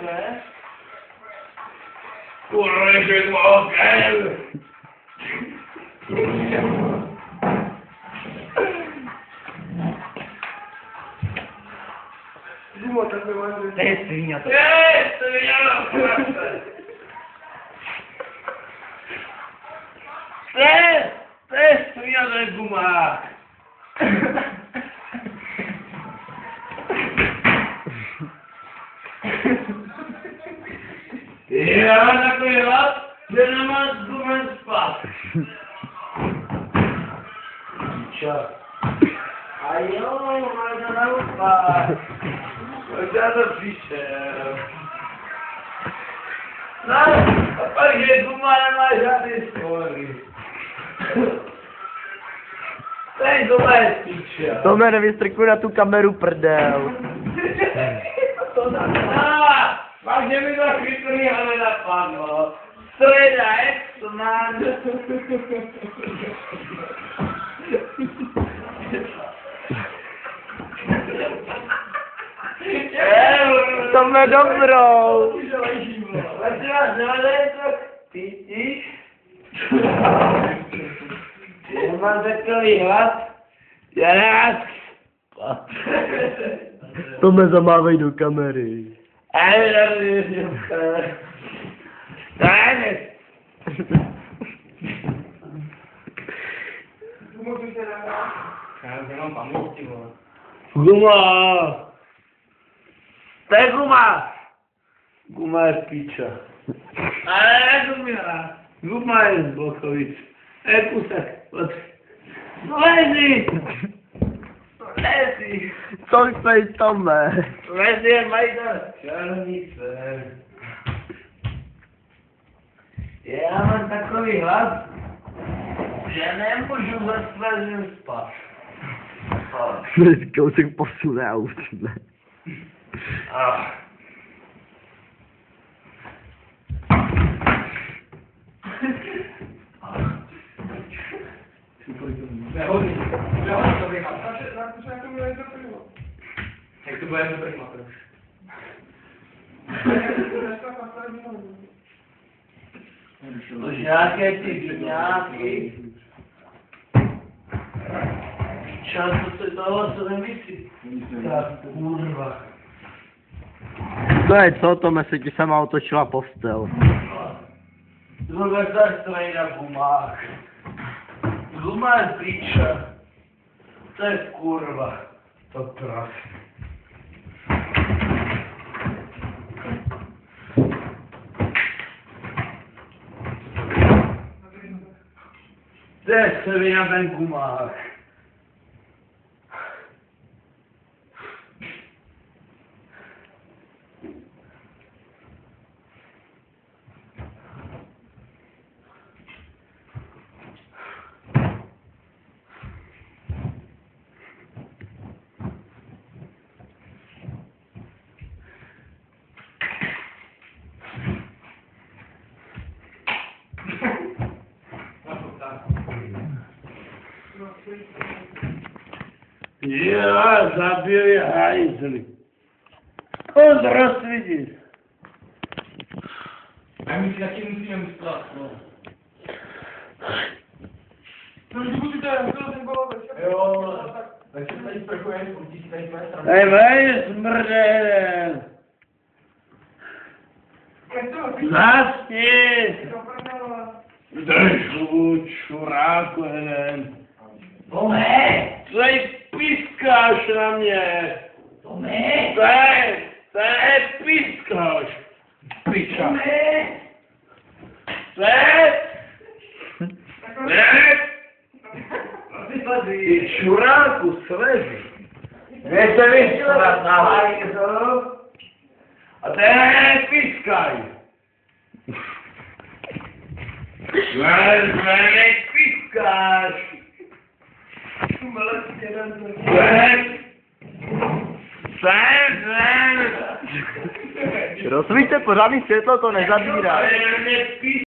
ne? Kurva, že to okem! To je sviňa to. To je sviňa, to je gumák. Já takový hlad, že nemám gumen spát. Čo? A jo, máš to naopak. Už já to přišel. No, a pak, že guma nemá žádný spory. Ten guma je píča. Tome, nevystrkuj na tu kameru prdel. Pak, že mi to chytrý a nenapadlo. Streda, ex-man. Tome, dobrou. Vlastně vás nevadá, to pítíš? Já mám takový hlad, já rád spát. Tome, zamávej do kamery. Guma! To je guma! Guma je píča. Ale ne guma. Guma je z Blochovic. Je kusek. Lezi! Lezi! Co chceš, Tome? Lezi je majitel čarnice. Já mám takový hlad, že nemůžu za svazem spát. Kousek posune a usne. Jak to bude dobrý matroš? To nějaké ty nějaký čas, co se toho, co nemyslí. Tak, kurva. To je co, Tome, se ti sama otočila postel. Druga zastroj na gumách. Guma je píča. To je kurva. To prav. Kde se vy na ten gumách? Já zabili hajzly. Odrost vidíš. A my si taky musíme myslet, no. No, když musíte, ten bylo jo, tak se tady sprchujeme, určitě si tady tvoje strany. Vej, smrdé. Zasni. Drž čuráku jeden. Tome! Tady pískáš na mě. Tome! Tady pískáš. Piča. Ty čuráku, slezi. Kde se vyslat na hajzu? A tady pískaj. Tady pískáš. Rozsvíťte pořádný světlo, to nezabírá.